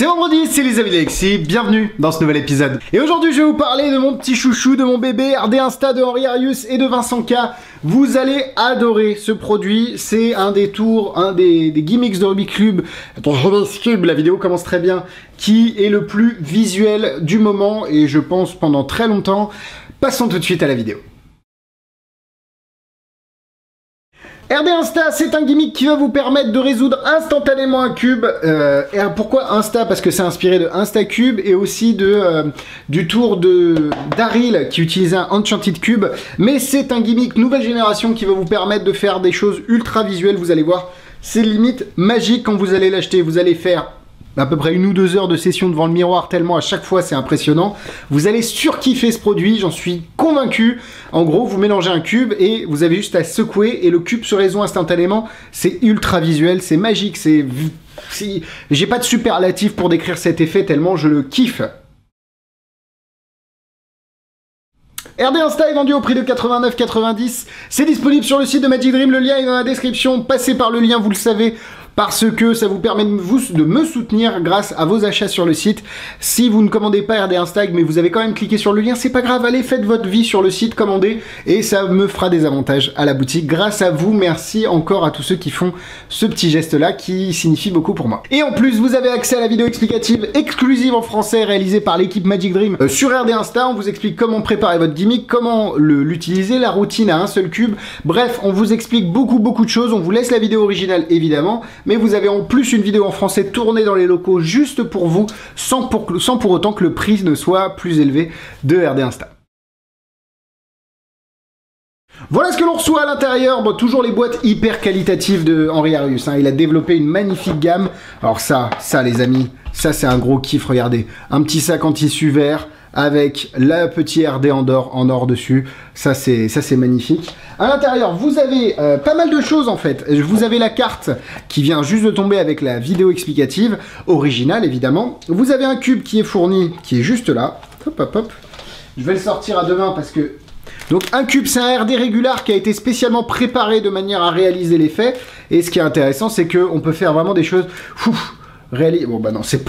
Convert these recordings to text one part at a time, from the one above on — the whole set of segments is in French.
C'est vendredi, c'est les amis d'Alexis, bienvenue dans ce nouvel épisode. Et aujourd'hui je vais vous parler de mon petit chouchou, de mon bébé RD Insta de Henri Arius et de Vincent K. Vous allez adorer ce produit, c'est un des tours, un des gimmicks de Rubik's Cube. Rubik's Cube, la vidéo commence très bien, qui est le plus visuel du moment et je pense pendant très longtemps. Passons tout de suite à la vidéo. RD Insta, c'est un gimmick qui va vous permettre de résoudre instantanément un cube. Et pourquoi Insta? Parce que c'est inspiré de Instacube et aussi du tour de Daryl qui utilisait un Enchanted Cube. Mais c'est un gimmick nouvelle génération qui va vous permettre de faire des choses ultra visuelles. Vous allez voir, c'est limite magique quand vous allez l'acheter. Vous allez faire à peu près 1 ou 2 heures de session devant le miroir, tellement à chaque fois c'est impressionnant. Vous allez surkiffer ce produit, j'en suis convaincu. En gros, vous mélangez un cube et vous avez juste à secouer et le cube se résout instantanément. C'est ultra visuel, c'est magique, j'ai pas de superlatif pour décrire cet effet tellement je le kiffe. RD Insta est vendu au prix de 89,90. C'est disponible sur le site de Magic Dream, le lien est dans la description. Passez par le lien, vous le savez, parce que ça vous permet de me soutenir grâce à vos achats sur le site. Si vous ne commandez pas RD Insta, mais vous avez quand même cliqué sur le lien, c'est pas grave, allez, faites votre vie sur le site, commandez, et ça me fera des avantages à la boutique. Grâce à vous, merci encore à tous ceux qui font ce petit geste-là, qui signifie beaucoup pour moi. Et en plus, vous avez accès à la vidéo explicative exclusive en français, réalisée par l'équipe Magic Dream sur RD Insta. On vous explique comment préparer votre gimmick, comment l'utiliser, la routine à un seul cube. Bref, on vous explique beaucoup de choses. On vous laisse la vidéo originale, évidemment, mais vous avez en plus une vidéo en français tournée dans les locaux juste pour vous, sans pour autant que le prix ne soit plus élevé de RD Insta. Voilà ce que l'on reçoit à l'intérieur. Bon, toujours les boîtes hyper qualitatives de Henri Arius, hein. Il a développé une magnifique gamme. Alors ça les amis, ça c'est un gros kiff, regardez. Un petit sac en tissu vert avec la petite RD en or dessus. Ça c'est magnifique. À l'intérieur, vous avez pas mal de choses en fait. Vous avez la carte qui vient juste de tomber avec la vidéo explicative, originale évidemment. Vous avez un cube qui est fourni, qui est juste là. Hop, hop, hop. Je vais le sortir à deux mains parce que... Donc un cube, c'est un RD régular qui a été spécialement préparé de manière à réaliser l'effet. Et ce qui est intéressant, c'est qu'on peut faire vraiment des choses... Bon bah non, c'est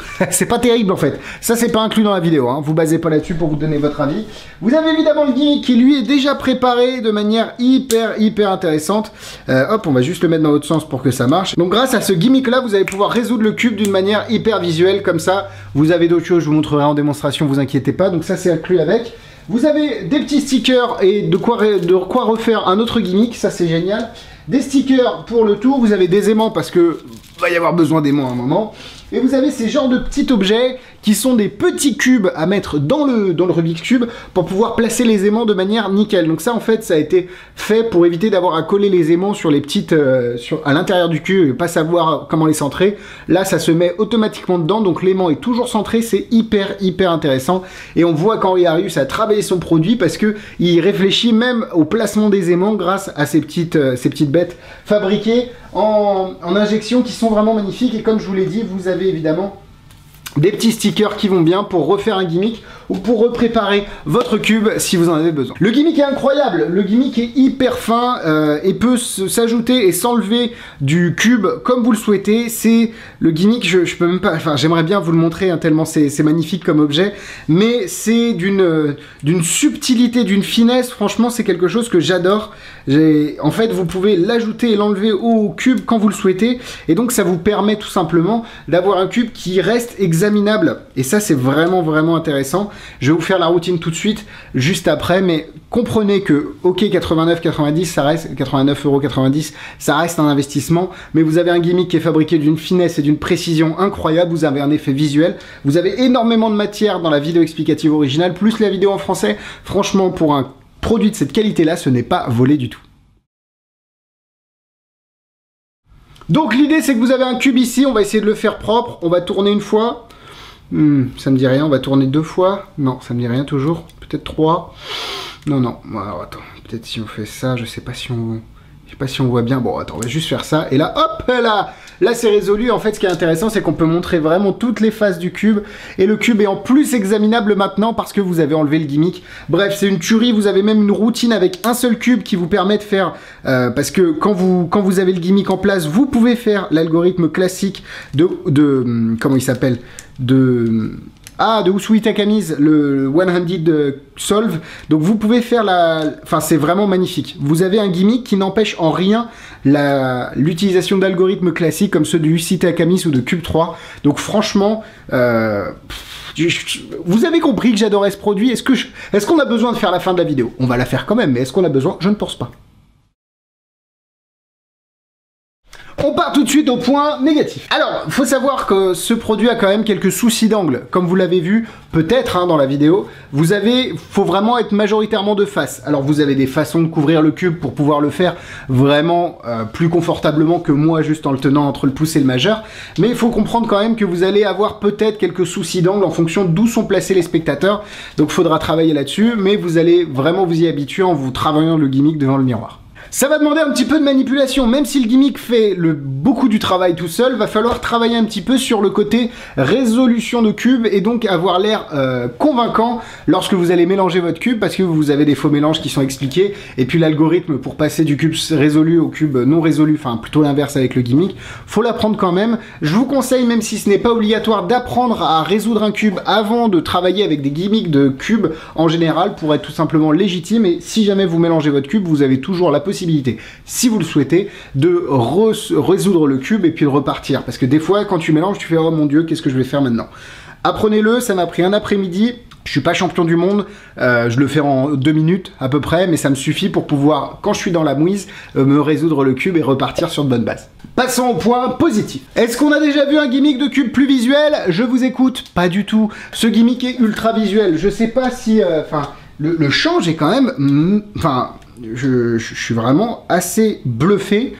pas terrible en fait. Ça c'est pas inclus dans la vidéo, hein. Vous basez pas là-dessus pour vous donner votre avis. Vous avez évidemment le gimmick qui lui est déjà préparé de manière hyper intéressante. Hop, on va juste le mettre dans l'autre sens pour que ça marche. Donc grâce à ce gimmick là, vous allez pouvoir résoudre le cube d'une manière hyper visuelle comme ça. Vous avez d'autres choses, je vous montrerai en démonstration, vous inquiétez pas. Donc ça c'est inclus avec. Vous avez des petits stickers et de quoi refaire un autre gimmick, ça c'est génial. Des stickers pour le tour, vous avez des aimants parce que va y avoir besoin d'aimants à un moment. Et vous avez ces genres de petits objets qui sont des petits cubes à mettre dans le Rubik's Cube pour pouvoir placer les aimants de manière nickel. Donc ça en fait ça a été fait pour éviter d'avoir à coller les aimants sur les petites à l'intérieur du cube et pas savoir comment les centrer. Là ça se met automatiquement dedans, donc l'aimant est toujours centré, c'est hyper intéressant. Et on voit qu'Henri Arius a travaillé son produit parce que il réfléchit même au placement des aimants grâce à ces petites bêtes fabriquées en injection qui sont vraiment magnifiques. Et comme je vous l'ai dit, vous avez évidemment des petits stickers qui vont bien pour refaire un gimmick ou pour repréparer votre cube si vous en avez besoin. Le gimmick est incroyable, le gimmick est hyper fin et peut s'ajouter et s'enlever du cube comme vous le souhaitez. C'est le gimmick, je peux même pas, enfin j'aimerais bien vous le montrer hein, tellement c'est magnifique comme objet, mais c'est d'une subtilité, d'une finesse, franchement c'est quelque chose que j'adore. En fait vous pouvez l'ajouter et l'enlever au cube quand vous le souhaitez et donc ça vous permet tout simplement d'avoir un cube qui reste examinable et ça c'est vraiment intéressant. Je vais vous faire la routine tout de suite, juste après, mais comprenez que, ok, 89,90, ça reste 89,90 €, ça reste un investissement, mais vous avez un gimmick qui est fabriqué d'une finesse et d'une précision incroyable, vous avez un effet visuel, vous avez énormément de matière dans la vidéo explicative originale, plus la vidéo en français. Franchement, pour un produit de cette qualité-là, ce n'est pas volé du tout. Donc l'idée, c'est que vous avez un cube ici, on va essayer de le faire propre, on va tourner une fois. Ça me dit rien, on va tourner 2 fois. Non, ça me dit rien toujours. Peut-être 3. Non. Alors attends, peut-être si on fait ça, je sais pas si on... Je sais pas si on voit bien. Bon, attends, on va juste faire ça. Et là, hop là. Là, c'est résolu. En fait, ce qui est intéressant, c'est qu'on peut montrer vraiment toutes les faces du cube. Et le cube est en plus examinable maintenant parce que vous avez enlevé le gimmick. Bref, c'est une tuerie. Vous avez même une routine avec un seul cube qui vous permet de faire... parce que quand vous avez le gimmick en place, vous pouvez faire l'algorithme classique de comment il s'appelle, de Usui Takami's, le one-handed solve. Donc vous pouvez faire enfin, c'est vraiment magnifique. Vous avez un gimmick qui n'empêche en rien l'utilisation d'algorithmes classiques comme ceux de Usui Takami's ou de Cube 3. Donc franchement, vous avez compris que j'adorais ce produit. Est-ce qu'on a besoin de faire la fin de la vidéo? On va la faire quand même, mais est-ce qu'on a besoin? Je ne pense pas. On part tout de suite au point négatif. Alors, il faut savoir que ce produit a quand même quelques soucis d'angle. Comme vous l'avez vu, peut-être dans la vidéo, faut vraiment être majoritairement de face. Alors, vous avez des façons de couvrir le cube pour pouvoir le faire vraiment plus confortablement que moi, juste en le tenant entre le pouce et le majeur. Mais il faut comprendre quand même que vous allez avoir peut-être quelques soucis d'angle en fonction d'où sont placés les spectateurs. Donc, il faudra travailler là-dessus, mais vous allez vraiment vous y habituer en vous travaillant le gimmick devant le miroir. Ça va demander un petit peu de manipulation, même si le gimmick fait beaucoup du travail tout seul, va falloir travailler un petit peu sur le côté résolution de cube et donc avoir l'air convaincant lorsque vous allez mélanger votre cube parce que vous avez des faux mélanges qui sont expliqués et puis l'algorithme pour passer du cube résolu au cube non résolu, enfin plutôt l'inverse avec le gimmick, faut l'apprendre quand même. Je vous conseille, même si ce n'est pas obligatoire, d'apprendre à résoudre un cube avant de travailler avec des gimmicks de cube en général pour être tout simplement légitime. Et si jamais vous mélangez votre cube, vous avez toujours la possibilité, si vous le souhaitez, de résoudre le cube et puis de repartir. Parce que des fois, quand tu mélanges, tu fais « Oh mon Dieu, qu'est-ce que je vais faire maintenant ?» Apprenez-le, ça m'a pris un après-midi. Je suis pas champion du monde, je le fais en 2 minutes à peu près, mais ça me suffit pour pouvoir, quand je suis dans la mouise, me résoudre le cube et repartir sur de bonnes bases. Passons au point positif. Est-ce qu'on a déjà vu un gimmick de cube plus visuel? Je vous écoute, pas du tout. Ce gimmick est ultra visuel. Je sais pas si... le change est quand même... Je suis vraiment assez bluffé.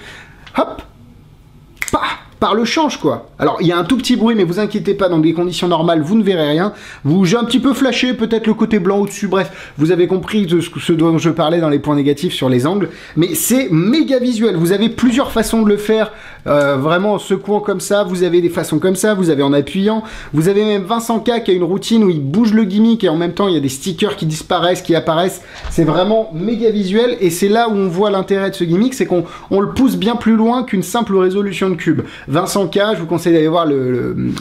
Hop, par le change quoi. Alors il y a un tout petit bruit, mais vous inquiétez pas, dans des conditions normales vous ne verrez rien. J'ai un petit peu flashé peut-être le côté blanc au-dessus, bref, vous avez compris de ce dont je parlais dans les points négatifs sur les angles, mais c'est méga visuel. Vous avez plusieurs façons de le faire, vraiment en secouant comme ça, vous avez des façons comme ça, vous avez en appuyant, vous avez même Vincent K qui a une routine où il bouge le gimmick et en même temps il y a des stickers qui disparaissent, qui apparaissent. C'est vraiment méga visuel et c'est là où on voit l'intérêt de ce gimmick, c'est qu'on le pousse bien plus loin qu'une simple résolution de cube. Vincent K, je vous conseille d'aller voir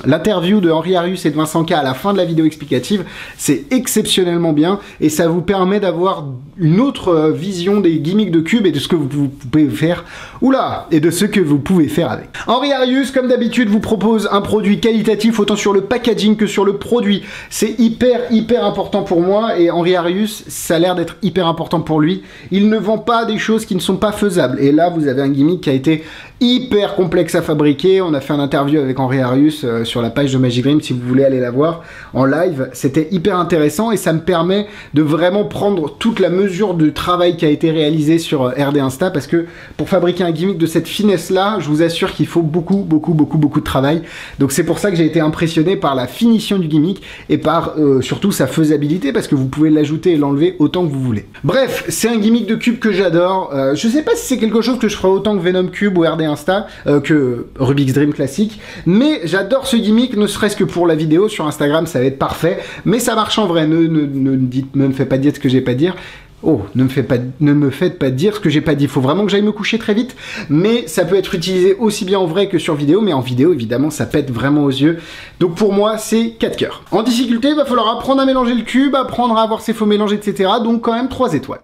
l'interview de Henri Arius et de Vincent K à la fin de la vidéo explicative. C'est exceptionnellement bien et ça vous permet d'avoir une autre vision des gimmicks de cube et de ce que vous pouvez faire. Oula, et de ce que vous pouvez faire avec. Henri Arius, comme d'habitude, vous propose un produit qualitatif autant sur le packaging que sur le produit. C'est hyper important pour moi et Henri Arius, ça a l'air d'être hyper important pour lui. Il ne vend pas des choses qui ne sont pas faisables. Et là, vous avez un gimmick qui a été hyper complexe à fabriquer. On a fait un interview avec Henri Arius sur la page de Magic Dream si vous voulez aller la voir en live. C'était hyper intéressant et ça me permet de vraiment prendre toute la mesure du travail qui a été réalisé sur RD Insta parce que pour fabriquer un gimmick de cette finesse là, je vous assure qu'il faut beaucoup de travail. Donc c'est pour ça que j'ai été impressionné par la finition du gimmick et par surtout sa faisabilité parce que vous pouvez l'ajouter et l'enlever autant que vous voulez. Bref, c'est un gimmick de cube que j'adore. Je sais pas si c'est quelque chose que je ferai autant que Venom Cube ou RD Insta, que Rubik's Dream classique, mais j'adore ce gimmick, ne serait-ce que pour la vidéo sur Instagram, ça va être parfait, mais ça marche en vrai, ne me faites pas dire ce que j'ai pas à dire. Oh, ne me faites pas dire ce que j'ai pas dit, il faut vraiment que j'aille me coucher très vite, mais ça peut être utilisé aussi bien en vrai que sur vidéo, mais en vidéo, évidemment, ça pète vraiment aux yeux. Donc pour moi, c'est 4 cœurs. En difficulté, il va falloir apprendre à mélanger le cube, apprendre à avoir ses faux mélanges, etc. Donc quand même 3 étoiles.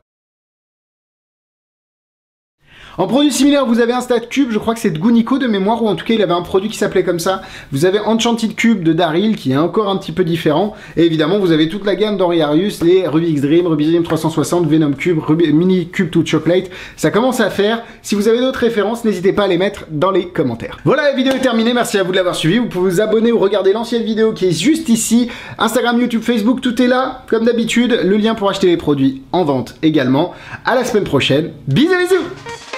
En produit similaire, vous avez un Stat Cube, je crois que c'est de Gunico de mémoire, ou en tout cas il avait un produit qui s'appelait comme ça. Vous avez Enchanted Cube de Daryl, qui est encore un petit peu différent. Et évidemment, vous avez toute la gamme d'Henri Arius, les Rubik's Dream 360, Venom Cube, Mini Cube to Chocolate. Ça commence à faire. Si vous avez d'autres références, n'hésitez pas à les mettre dans les commentaires. Voilà, la vidéo est terminée, merci à vous de l'avoir suivi. Vous pouvez vous abonner ou regarder l'ancienne vidéo qui est juste ici. Instagram, YouTube, Facebook, tout est là, comme d'habitude. Le lien pour acheter les produits en vente également. À la semaine prochaine. Bisous, bisous!